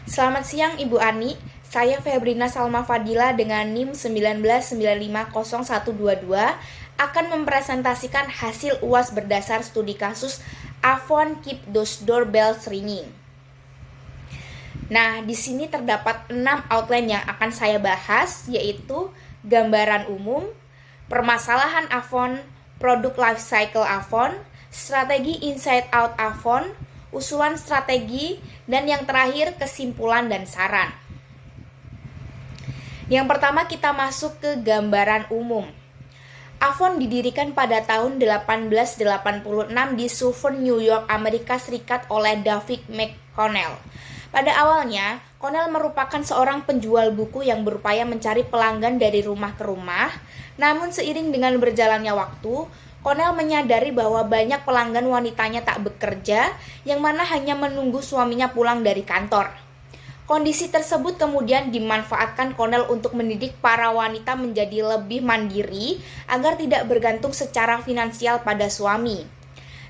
Selamat siang Ibu Ani, saya Febrina Salma Fadila dengan NIM 19950122 akan mempresentasikan hasil UAS berdasar studi kasus iPhone Keep Those Doorbells Ringing. Nah, di sini terdapat 6 outline yang akan saya bahas, yaitu gambaran umum, permasalahan iPhone, produk life cycle iPhone, strategi inside out iPhone, usulan strategi, dan yang terakhir kesimpulan dan saran. Yang pertama kita masuk ke gambaran umum. iPhone didirikan pada tahun 1886 di Suburban, New York, Amerika Serikat oleh David McConnell. Pada awalnya, Connell merupakan seorang penjual buku yang berupaya mencari pelanggan dari rumah ke rumah. Namun seiring dengan berjalannya waktu, Connell menyadari bahwa banyak pelanggan wanitanya tak bekerja, yang mana hanya menunggu suaminya pulang dari kantor. Kondisi tersebut kemudian dimanfaatkan Connell untuk mendidik para wanita menjadi lebih mandiri agar tidak bergantung secara finansial pada suami.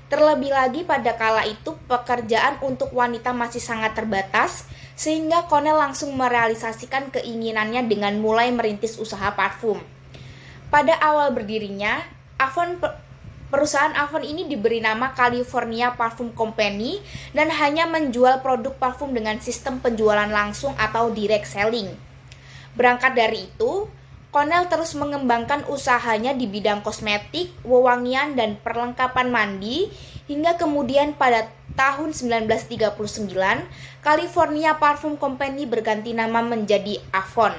Terlebih lagi pada kala itu pekerjaan untuk wanita masih sangat terbatas, sehingga Connell langsung merealisasikan keinginannya dengan mulai merintis usaha parfum. Pada awal berdirinya, perusahaan iPhone ini diberi nama California Parfum Company dan hanya menjual produk parfum dengan sistem penjualan langsung atau direct selling. Berangkat dari itu, Connell terus mengembangkan usahanya di bidang kosmetik, wewangian, dan perlengkapan mandi, hingga kemudian pada tahun 1939, California Parfum Company berganti nama menjadi Avon.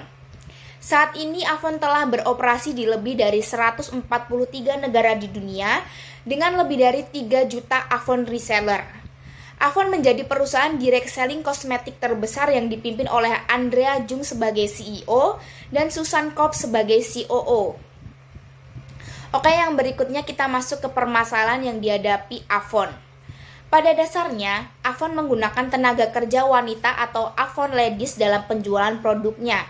Saat ini Avon telah beroperasi di lebih dari 143 negara di dunia dengan lebih dari 3 juta Avon reseller. Avon menjadi perusahaan direct selling kosmetik terbesar yang dipimpin oleh Andrea Jung sebagai CEO dan Susan Kopp sebagai COO. Oke, yang berikutnya kita masuk ke permasalahan yang dihadapi Avon. Pada dasarnya, Avon menggunakan tenaga kerja wanita atau Avon Ladies dalam penjualan produknya.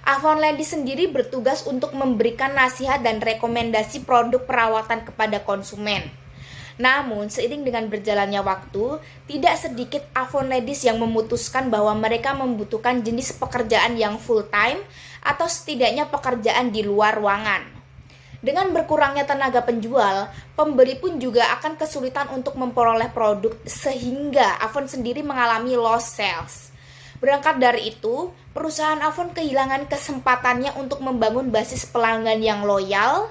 Avon Ladies sendiri bertugas untuk memberikan nasihat dan rekomendasi produk perawatan kepada konsumen. Namun, seiring dengan berjalannya waktu, tidak sedikit Avon Ladies yang memutuskan bahwa mereka membutuhkan jenis pekerjaan yang full-time atau setidaknya pekerjaan di luar ruangan. Dengan berkurangnya tenaga penjual, pembeli pun juga akan kesulitan untuk memperoleh produk sehingga Avon sendiri mengalami loss sales. Berangkat dari itu, perusahaan Avon kehilangan kesempatannya untuk membangun basis pelanggan yang loyal.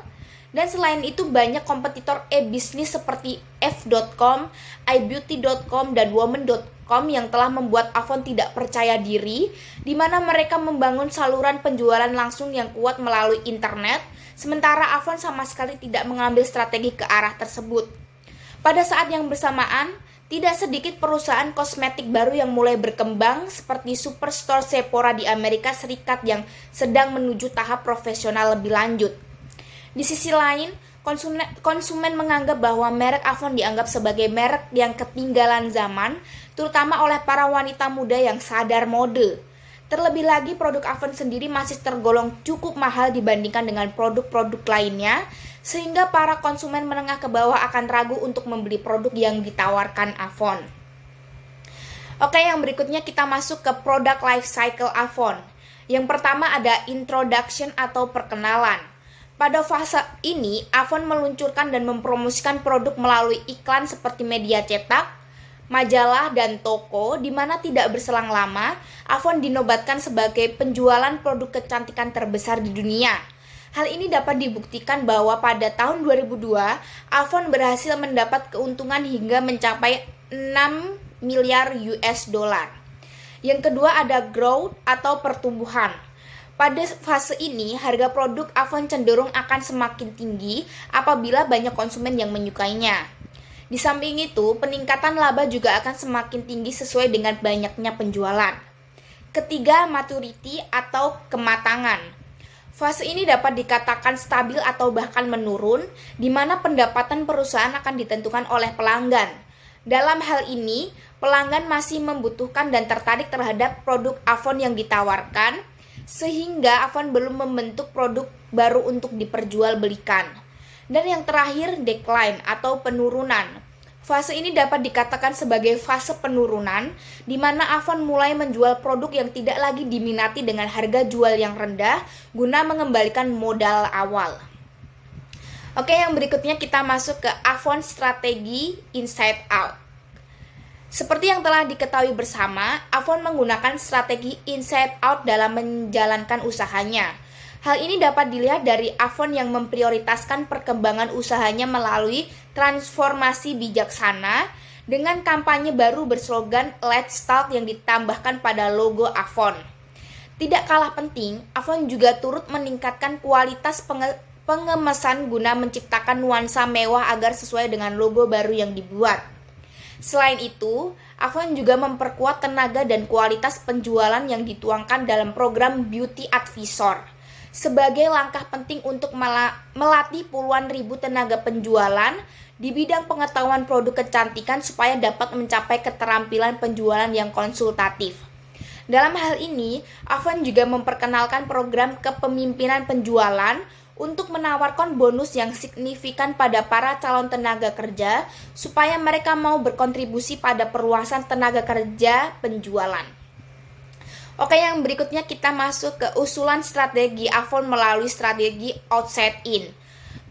Dan selain itu banyak kompetitor e-bisnis seperti f.com, ibeauty.com, dan woman.com yang telah membuat Avon tidak percaya diri, di mana mereka membangun saluran penjualan langsung yang kuat melalui internet, sementara Avon sama sekali tidak mengambil strategi ke arah tersebut. Pada saat yang bersamaan, tidak sedikit perusahaan kosmetik baru yang mulai berkembang seperti Superstore Sephora di Amerika Serikat yang sedang menuju tahap profesional lebih lanjut. Di sisi lain, konsumen menganggap bahwa merek Avon dianggap sebagai merek yang ketinggalan zaman, terutama oleh para wanita muda yang sadar mode. Terlebih lagi, produk Avon sendiri masih tergolong cukup mahal dibandingkan dengan produk-produk lainnya, sehingga para konsumen menengah ke bawah akan ragu untuk membeli produk yang ditawarkan Avon. Oke, yang berikutnya kita masuk ke produk life cycle Avon. Yang pertama ada introduction atau perkenalan. Pada fase ini, Avon meluncurkan dan mempromosikan produk melalui iklan seperti media cetak, majalah, dan toko, di mana tidak berselang lama, Avon dinobatkan sebagai penjualan produk kecantikan terbesar di dunia. Hal ini dapat dibuktikan bahwa pada tahun 2002, Avon berhasil mendapat keuntungan hingga mencapai 6 miliar US dollar. Yang kedua ada growth atau pertumbuhan. Pada fase ini, harga produk Avon cenderung akan semakin tinggi apabila banyak konsumen yang menyukainya. Di samping itu, peningkatan laba juga akan semakin tinggi sesuai dengan banyaknya penjualan. Ketiga, maturity atau kematangan. Fase ini dapat dikatakan stabil atau bahkan menurun, di mana pendapatan perusahaan akan ditentukan oleh pelanggan. Dalam hal ini, pelanggan masih membutuhkan dan tertarik terhadap produk Avon yang ditawarkan, sehingga Avon belum membentuk produk baru untuk diperjualbelikan. Dan yang terakhir, decline atau penurunan. Fase ini dapat dikatakan sebagai fase penurunan, di mana Avon mulai menjual produk yang tidak lagi diminati dengan harga jual yang rendah guna mengembalikan modal awal. Oke, yang berikutnya kita masuk ke Avon strategi inside out. Seperti yang telah diketahui bersama, Avon menggunakan strategi inside out dalam menjalankan usahanya. Hal ini dapat dilihat dari Avon yang memprioritaskan perkembangan usahanya melalui transformasi bijaksana dengan kampanye baru berslogan Let's Talk yang ditambahkan pada logo Avon. Tidak kalah penting, Avon juga turut meningkatkan kualitas pengemesan guna menciptakan nuansa mewah agar sesuai dengan logo baru yang dibuat. Selain itu, Avon juga memperkuat tenaga dan kualitas penjualan yang dituangkan dalam program Beauty Advisor sebagai langkah penting untuk melatih puluhan ribu tenaga penjualan di bidang pengetahuan produk kecantikan supaya dapat mencapai keterampilan penjualan yang konsultatif. Dalam hal ini, Avon juga memperkenalkan program kepemimpinan penjualan untuk menawarkan bonus yang signifikan pada para calon tenaga kerja supaya mereka mau berkontribusi pada perluasan tenaga kerja penjualan. Oke, yang berikutnya kita masuk ke usulan strategi Avon melalui strategi outside in.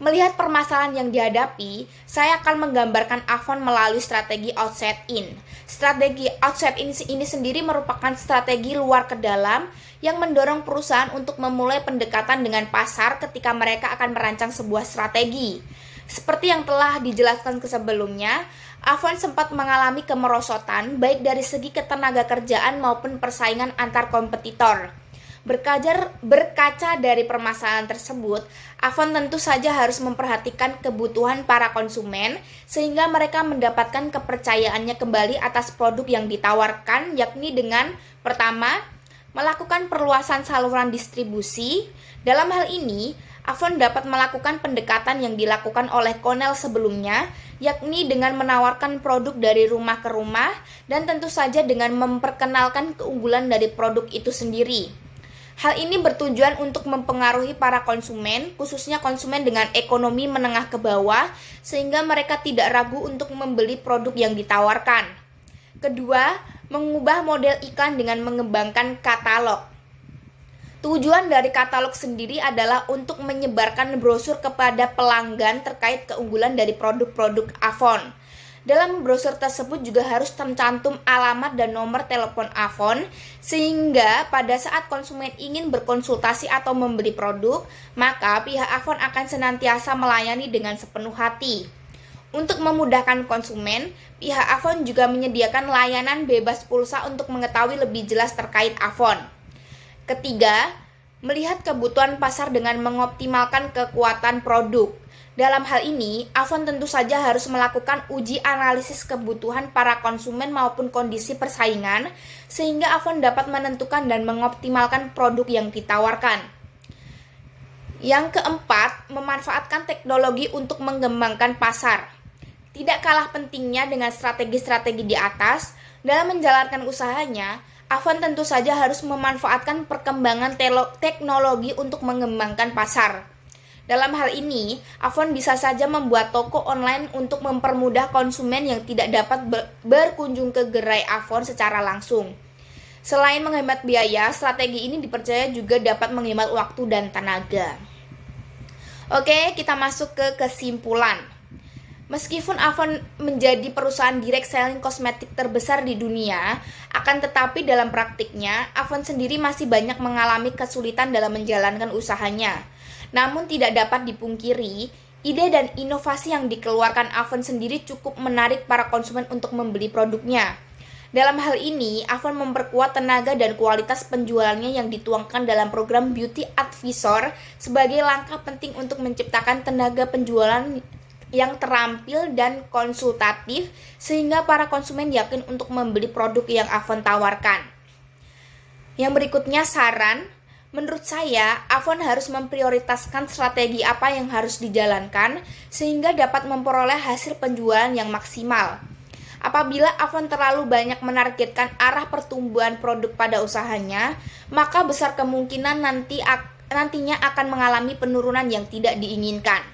Melihat permasalahan yang dihadapi, saya akan menggambarkan Avon melalui strategi outside in. Strategi outside in ini sendiri merupakan strategi luar ke dalam yang mendorong perusahaan untuk memulai pendekatan dengan pasar ketika mereka akan merancang sebuah strategi. Seperti yang telah dijelaskan sebelumnya, Avon sempat mengalami kemerosotan baik dari segi ketenaga kerjaan maupun persaingan antar kompetitor. Berkaca dari permasalahan tersebut, Avon tentu saja harus memperhatikan kebutuhan para konsumen sehingga mereka mendapatkan kepercayaannya kembali atas produk yang ditawarkan, yakni dengan pertama, melakukan perluasan saluran distribusi. Dalam hal ini, Avon dapat melakukan pendekatan yang dilakukan oleh Cornell sebelumnya, yakni dengan menawarkan produk dari rumah ke rumah dan tentu saja dengan memperkenalkan keunggulan dari produk itu sendiri. Hal ini bertujuan untuk mempengaruhi para konsumen, khususnya konsumen dengan ekonomi menengah ke bawah, sehingga mereka tidak ragu untuk membeli produk yang ditawarkan. Kedua, mengubah model iklan dengan mengembangkan katalog. Tujuan dari katalog sendiri adalah untuk menyebarkan brosur kepada pelanggan terkait keunggulan dari produk-produk Avon. Dalam brosur tersebut juga harus tercantum alamat dan nomor telepon Avon, sehingga pada saat konsumen ingin berkonsultasi atau membeli produk, maka pihak Avon akan senantiasa melayani dengan sepenuh hati. Untuk memudahkan konsumen, pihak Avon juga menyediakan layanan bebas pulsa untuk mengetahui lebih jelas terkait Avon. Ketiga, melihat kebutuhan pasar dengan mengoptimalkan kekuatan produk. Dalam hal ini, Avon tentu saja harus melakukan uji analisis kebutuhan para konsumen maupun kondisi persaingan, sehingga Avon dapat menentukan dan mengoptimalkan produk yang ditawarkan. Yang keempat, memanfaatkan teknologi untuk mengembangkan pasar. Tidak kalah pentingnya dengan strategi-strategi di atas, dalam menjalankan usahanya, Avon tentu saja harus memanfaatkan perkembangan teknologi untuk mengembangkan pasar. Dalam hal ini, Avon bisa saja membuat toko online untuk mempermudah konsumen yang tidak dapat berkunjung ke gerai Avon secara langsung. Selain menghemat biaya, strategi ini dipercaya juga dapat menghemat waktu dan tenaga. Oke, kita masuk ke kesimpulan. Meskipun Avon menjadi perusahaan direct selling kosmetik terbesar di dunia, akan tetapi dalam praktiknya, Avon sendiri masih banyak mengalami kesulitan dalam menjalankan usahanya. Namun tidak dapat dipungkiri, ide dan inovasi yang dikeluarkan Avon sendiri cukup menarik para konsumen untuk membeli produknya. Dalam hal ini, Avon memperkuat tenaga dan kualitas penjualannya yang dituangkan dalam program Beauty Advisor sebagai langkah penting untuk menciptakan tenaga penjualan yang terampil dan konsultatif sehingga para konsumen yakin untuk membeli produk yang Avon tawarkan. Yang berikutnya saran. Menurut saya, Avon harus memprioritaskan strategi apa yang harus dijalankan sehingga dapat memperoleh hasil penjualan yang maksimal. Apabila Avon terlalu banyak menargetkan arah pertumbuhan produk pada usahanya, maka besar kemungkinan nantinya akan mengalami penurunan yang tidak diinginkan.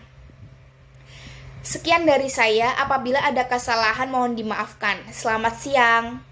Sekian dari saya, apabila ada kesalahan mohon dimaafkan. Selamat siang.